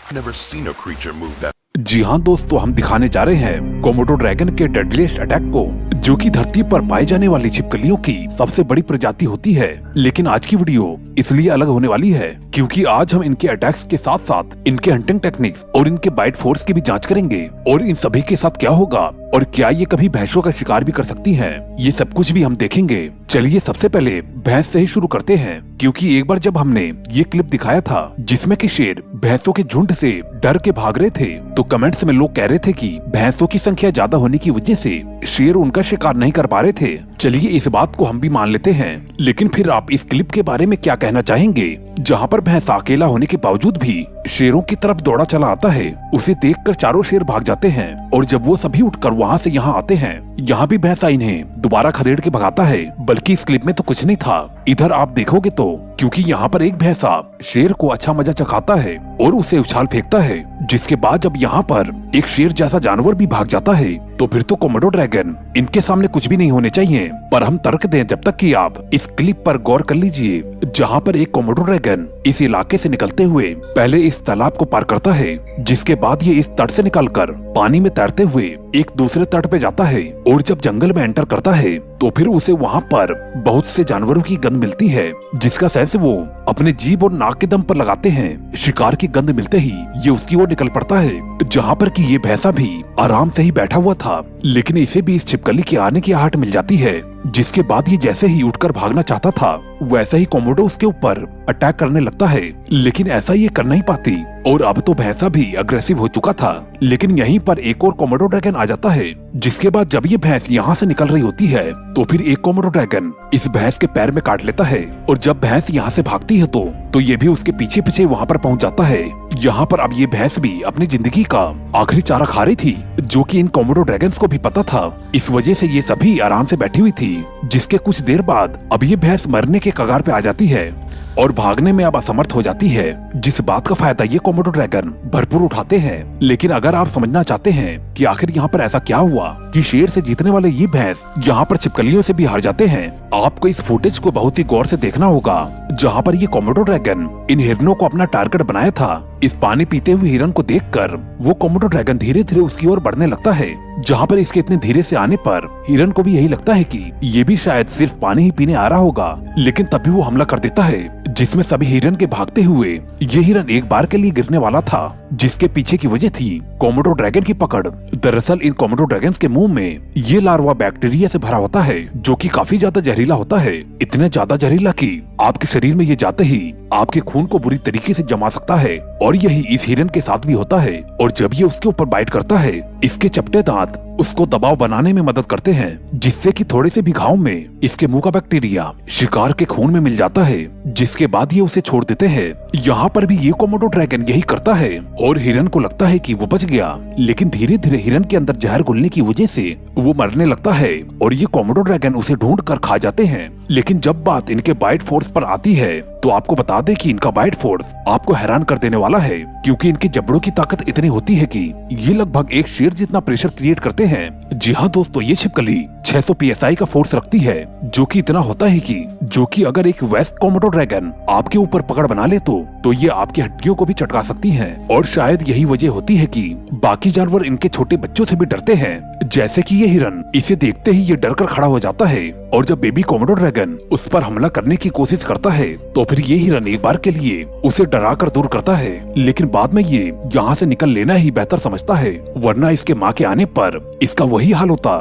Never seen a creature move that. जी हाँ दोस्तों, हम दिखाने जा रहे हैं कोमोडो ड्रैगन के डेडलीस्ट अटैक को, जो कि धरती पर पाई जाने वाली छिपकलियों की सबसे बड़ी प्रजाति होती है। लेकिन आज की वीडियो इसलिए अलग होने वाली है क्योंकि आज हम इनके अटैक्स के साथ साथ इनके हंटिंग टेक्निक्स और इनके बाइट फोर्स की भी जांच करेंगे और इन सभी के साथ क्या होगा और क्या ये कभी भैंसों का शिकार भी कर सकती हैं, ये सब कुछ भी हम देखेंगे। चलिए सबसे पहले भैंस से ही शुरू करते हैं, क्योंकि एक बार जब हमने ये क्लिप दिखाया था जिसमें कि शेर भैंसों के झुंड से डर के भाग रहे थे, तो कमेंट्स में लोग कह रहे थे कि भैंसों की संख्या ज्यादा होने की वजह से शेर उनका शिकार नहीं कर पा रहे थे। चलिए इस बात को हम भी मान लेते हैं, लेकिन फिर आप इस क्लिप के बारे में क्या कहना चाहेंगे जहाँ पर भैंस अकेला होने के बावजूद भी शेरों की तरफ दौड़ा चला आता है। उसे देखकर चारों शेर भाग जाते हैं और जब वो सभी उठकर वहाँ से यहाँ आते हैं, यहाँ भी भैंसा इन्हें दोबारा खदेड़ के भगाता है। बल्कि इस क्लिप में तो कुछ नहीं था, इधर आप देखोगे तो, क्योंकि यहाँ पर एक भैंसा शेर को अच्छा मजा चखाता है और उसे उछाल फेंकता है, जिसके बाद जब यहाँ पर एक शेर जैसा जानवर भी भाग जाता है, तो फिर तो कोमोडो ड्रैगन इनके सामने कुछ भी नहीं होने चाहिए। पर हम तर्क दें जब तक कि आप इस क्लिप पर गौर कर लीजिए, जहाँ पर एक कोमोडो ड्रैगन इस इलाके से निकलते हुए पहले इस तालाब को पार करता है, जिसके बाद ये इस तट से निकलकर पानी में तैरते हुए एक दूसरे तट पे जाता है और जब जंगल में एंटर करता है तो फिर उसे वहाँ पर बहुत से जानवरों की गंध मिलती है, जिसका सेंस वो अपने जीभ और नाक के दम पर लगाते हैं। शिकार की गंध मिलते ही ये उसकी ओर निकल पड़ता है, जहाँ पर कि ये भैंसा भी आराम से ही बैठा हुआ था, लेकिन इसे भी इस छिपकली के आने की आहट मिल जाती है। जिसके बाद ये जैसे ही उठकर भागना चाहता था, वैसे ही कोमोडो उसके ऊपर अटैक करने लगता है, लेकिन ऐसा ये कर नहीं पाती और अब तो भैंसा भी अग्रेसिव हो चुका था। लेकिन यहीं पर एक और कोमोडो ड्रैगन आ जाता है, जिसके बाद जब ये भैंस यहाँ से निकल रही होती है तो फिर एक कोमोडो ड्रैगन इस भैंस के पैर में काट लेता है और जब भैंस यहाँ से भागती है तो ये भी उसके पीछे पीछे वहाँ पर पहुँच जाता है। यहाँ पर अब ये भैंस भी अपनी जिंदगी का आखिरी चारा खा रही थी, जो कि इन कोमोडो ड्रैगन्स को भी पता था। इस वजह से ये सभी आराम से बैठी हुई थी, जिसके कुछ देर बाद अब ये भैंस मरने के कगार पे आ जाती है और भागने में अब असमर्थ हो जाती है, जिस बात का फायदा ये कोमोडो ड्रैगन भरपूर उठाते हैं। लेकिन अगर आप समझना चाहते हैं कि आखिर यहाँ पर ऐसा क्या हुआ कि शेर से जीतने वाले ये भैंस यहाँ पर छिपकलियों से भी हार जाते हैं, आपको इस फुटेज को बहुत ही गौर से देखना होगा, जहाँ पर ये कोमोडो ड्रैगन इन हिरनों को अपना टारगेट बनाया था। इस पानी पीते हुए हिरन को देखकर वो कोमोडो ड्रैगन धीरे धीरे उसकी ओर बढ़ने लगता है, जहाँ पर इसके इतने धीरे से आने पर हिरन को भी यही लगता है कि ये भी शायद सिर्फ पानी ही पीने आ रहा होगा, लेकिन तभी वो हमला कर देता है, जिसमें सभी हिरन के भागते हुए ये हिरन एक बार के लिए गिरने वाला था, जिसके पीछे की वजह थी कोमोडो ड्रैगन की पकड़। दरअसल इन कोमोडो ड्रैगन्स के मुंह में ये लार्वा बैक्टीरिया से भरा होता है, जो कि काफी ज्यादा जहरीला होता है, इतना ज्यादा जहरीला कि आपके शरीर में ये जाते ही आपके खून को बुरी तरीके से जमा सकता है। और यही इस हिरन के साथ भी होता है, और जब ये उसके ऊपर बाइट करता है, इसके चपटे दांत उसको दबाव बनाने में मदद करते हैं, जिससे कि थोड़े से भी घाव में इसके मुंह का बैक्टीरिया शिकार के खून में मिल जाता है, जिसके बाद ये उसे छोड़ देते हैं। यहाँ पर भी ये कोमोडो ड्रैगन यही करता है और हिरन को लगता है कि वो बच गया, लेकिन धीरे धीरे हिरन के अंदर जहर घुलने की वजह से वो मरने लगता है और ये कोमोडो ड्रैगन उसे ढूंढ कर खा जाते हैं। लेकिन जब बात इनके बाइट फोर्स पर आती है तो आपको बता दें कि इनका बाइट फोर्स आपको हैरान कर देने वाला है, क्योंकि इनकी जबड़ों की ताकत इतनी होती है कि ये लगभग एक शेर जितना प्रेशर क्रिएट करते हैं। जी हाँ दोस्तों, ये छिपकली 600 psi का फोर्स रखती है, जो कि इतना होता है कि अगर एक वेस्ट कोमोडो ड्रैगन आपके ऊपर पकड़ बना ले तो ये आपकी हड्डियों को भी चटका सकती है। और शायद यही वजह होती है कि बाकी जानवर इनके छोटे बच्चों से भी डरते हैं, जैसे कि ये हिरन इसे देखते ही ये डर कर खड़ा हो जाता है, और जब बेबी कोमोडो ड्रैगन उस पर हमला करने की कोशिश करता है तो फिर ये हिरन एक बार के लिए उसे डरा कर दूर करता है, लेकिन बाद में ये यहाँ से निकल लेना ही बेहतर समझता है, वरना इसके माँ के आने पर इसका वही हाल होता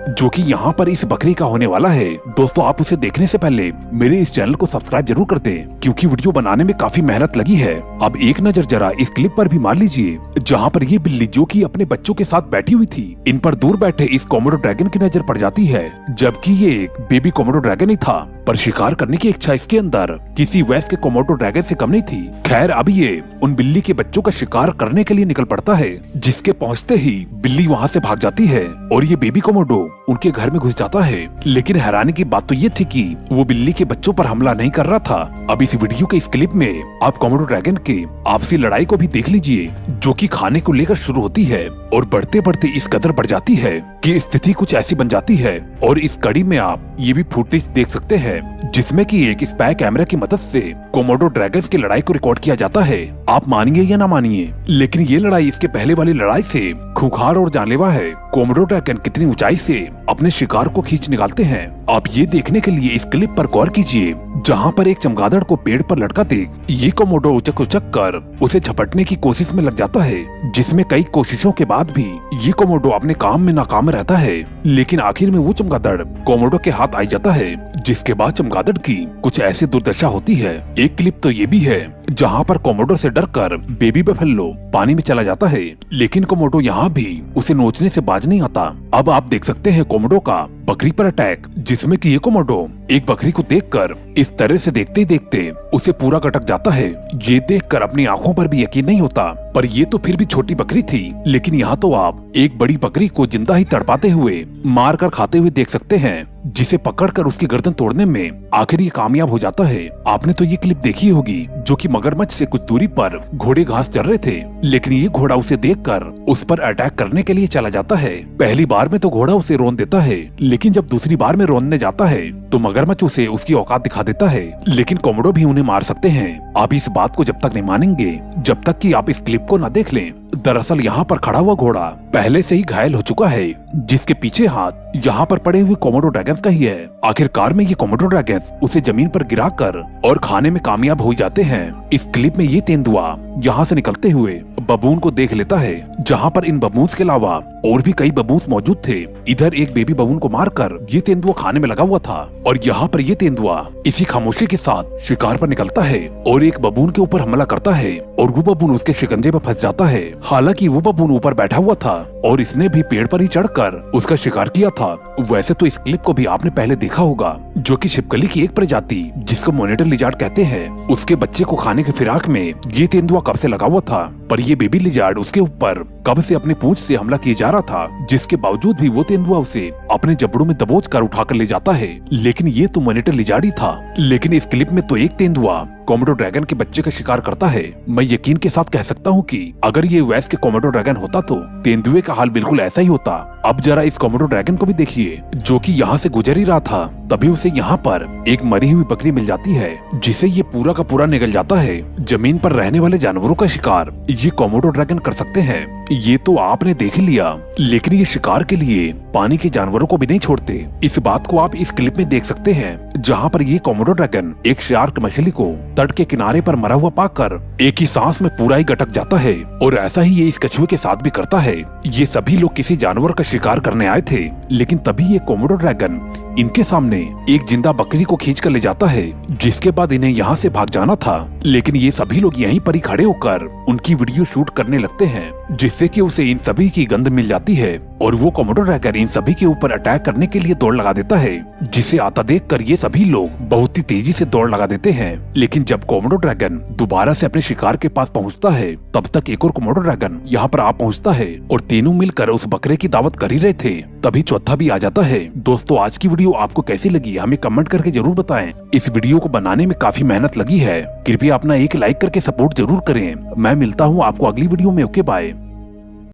जो कि यहाँ पर इस बकरी का होने वाला है। दोस्तों, आप उसे देखने से पहले मेरे इस चैनल को सब्सक्राइब जरूर कर दें, क्योंकि वीडियो बनाने में काफी मेहनत लगी है। अब एक नजर जरा इस क्लिप पर भी मार लीजिए, जहाँ पर ये बिल्ली जो कि अपने बच्चों के साथ बैठी हुई थी, इन पर दूर बैठे इस कोमोडो ड्रैगन की नजर पड़ जाती है, जबकि ये एक बेबी कोमोडो ड्रैगन ही था, पर शिकार करने की इच्छा इसके अंदर किसी वेस्ट के कोमोडो ड्रैगन से कम नहीं थी। खैर, अब ये उन बिल्ली के बच्चों का शिकार करने के लिए निकल पड़ता है, जिसके पहुंचते ही बिल्ली वहां से भाग जाती है और ये बेबी कोमोडो उनके घर में घुस जाता है। लेकिन हैरानी की बात तो ये थी कि वो बिल्ली के बच्चों पर हमला नहीं कर रहा था। अब इस वीडियो के इस क्लिप में आप कोमोडो ड्रैगन के आपसी लड़ाई को भी देख लीजिए, जो कि खाने को लेकर शुरू होती है और बढ़ते बढ़ते इस कदर बढ़ जाती है कि स्थिति कुछ ऐसी बन जाती है। और इस कड़ी में आप ये भी फुटेज देख सकते हैं, जिसमें कि एक स्पाई कैमरा की मदद से कोमोडो ड्रैगन्स की लड़ाई को रिकॉर्ड किया जाता है। आप मानिए या ना मानिए, लेकिन ये लड़ाई इसके पहले वाली लड़ाई से खूंखार और जानलेवा है। कोमोडो ड्रैगन कितनी ऊंचाई से अपने शिकार को खींच निकालते हैं, आप ये देखने के लिए इस क्लिप पर गौर कीजिए, जहाँ पर एक चमगादड़ को पेड़ पर लटका देख ये कोमोडो उचक उचक कर उसे झपटने की कोशिश में लग जाता है, जिसमें कई कोशिशों के बाद भी ये कोमोडो अपने काम में नाकाम रहता है। लेकिन आखिर में वो चमगादड़ कोमोडो के हाथ आ जाता है, जिसके बाद चमगादड़ की कुछ ऐसी दुर्दशा होती है। एक क्लिप तो ये भी है जहाँ पर कोमोडो से डरकर बेबी बफेलो पानी में चला जाता है, लेकिन कोमोडो यहाँ भी उसे नोचने से बाज नहीं आता। अब आप देख सकते हैं कोमोडो का बकरी पर अटैक, जिसमें कि ये कोमोडो एक बकरी को देखकर इस तरह से देखते ही देखते उसे पूरा कटक जाता है। ये देखकर अपनी आंखों पर भी यकीन नहीं होता, पर ये तो फिर भी छोटी बकरी थी, लेकिन यहाँ तो आप एक बड़ी बकरी को जिंदा ही तड़पाते हुए मार कर खाते हुए देख सकते हैं, जिसे पकड़कर उसकी गर्दन तोड़ने में आखिर ये कामयाब हो जाता है। आपने तो ये क्लिप देखी होगी, जो कि मगरमच्छ से कुछ दूरी पर घोड़े घास चर रहे थे, लेकिन ये घोड़ा उसे देखकर उस पर अटैक करने के लिए चला जाता है। पहली बार में तो घोड़ा उसे रोन देता है, लेकिन जब दूसरी बार में रोनने जाता है तो मगरमच्छ उसे उसकी औकात दिखा देता है। लेकिन कोमोडो भी उन्हें मार सकते हैं। आप इस बात को जब तक नहीं मानेंगे जब तक कि आप इस क्लिप को न देख लें। दरअसल यहाँ पर खड़ा हुआ घोड़ा पहले से ही घायल हो चुका है, जिसके पीछे हाथ यहाँ पर पड़े हुए कोमोडो ड्रैगन का ही है। आखिरकार में ये कोमोडो ड्रैगन उसे जमीन पर गिराकर और खाने में कामयाब हो जाते हैं। इस क्लिप में ये तेंदुआ यहाँ से निकलते हुए बबून को देख लेता है, जहाँ पर इन बबून्स के अलावा और भी कई बबून्स मौजूद थे। इधर एक बेबी बबून को मारकर ये तेंदुआ खाने में लगा हुआ था, और यहाँ पर ये तेंदुआ इसी खामोशी के साथ शिकार पर निकलता है और एक बबून के ऊपर हमला करता है, और वो बबून उसके शिकंजे में फंस जाता है। हालांकि वो बबून ऊपर बैठा हुआ था और इसने भी पेड़ पर ही चढ़कर उसका शिकार किया था। वैसे तो इस क्लिप को भी आपने पहले देखा होगा, जो कि छिपकली की एक प्रजाति जिसको मॉनिटर लिजार्ड कहते हैं, उसके बच्चे को खाने के फिराक में ये तेंदुआ कब से लगा हुआ था, पर ये बेबी लिजार्ड उसके ऊपर कब से अपनी पूंछ से हमला किए जा रहा था, जिसके बावजूद भी वो तेंदुआ उसे अपने जबड़ों में दबोच कर उठाकर ले जाता है। लेकिन ये तो मॉनिटर लिजार्ड ही था। लेकिन इस क्लिप में तो एक तेंदुआ कोमोडो ड्रैगन के बच्चे का शिकार करता है। मैं यकीन के साथ कह सकता हूँ कि अगर ये यूएस के कोमोडो ड्रैगन होता तो तेंदुए का हाल बिल्कुल ऐसा ही होता। अब जरा इस कोमोडो ड्रैगन को भी देखिए, जो कि यहाँ से गुजर ही रहा था, तभी उसे यहाँ पर एक मरी हुई बकरी मिल जाती है, जिसे ये पूरा का पूरा निगल जाता है। जमीन पर रहने वाले जानवरों का शिकार ये कोमोडो ड्रैगन कर सकते हैं, ये तो आपने देख लिया, लेकिन ये शिकार के लिए पानी के जानवरों को भी नहीं छोड़ते। इस बात को आप इस क्लिप में देख सकते हैं, जहाँ पर ये कोमोडो ड्रैगन एक शार्क मछली को तट के किनारे पर मरा हुआ पाकर एक ही सांस में पूरा ही गटक जाता है, और ऐसा ही ये इस कछुए के साथ भी करता है। ये सभी लोग किसी जानवर का शिकार करने आए थे, लेकिन तभी ये कोमोडो ड्रैगन इनके सामने एक जिंदा बकरी को खींच कर ले जाता है, जिसके बाद इन्हें यहाँ से भाग जाना था। लेकिन ये सभी लोग यहीं पर ही खड़े होकर उनकी वीडियो शूट करने लगते हैं, जिससे कि उसे इन सभी की गंध मिल जाती है, और वो कोमोडो ड्रैगन इन सभी के ऊपर अटैक करने के लिए दौड़ लगा देता है, जिसे आता देखकर ये सभी लोग बहुत ही तेजी से दौड़ लगा देते हैं। लेकिन जब कोमोडो ड्रैगन दोबारा से अपने शिकार के पास पहुंचता है, तब तक एक और कोमोडो ड्रैगन यहाँ पर आ पहुंचता है, और तीनों मिलकर उस बकरे की दावत कर ही रहे थे, तभी चौथा भी आ जाता है। दोस्तों, आज की वीडियो आपको कैसी लगी हमें कमेंट करके जरूर बताएं। इस वीडियो को बनाने में काफी मेहनत लगी है, कृपया अपना एक लाइक करके सपोर्ट जरूर करें। मैं मिलता हूँ आपको अगली वीडियो में। Okay bye.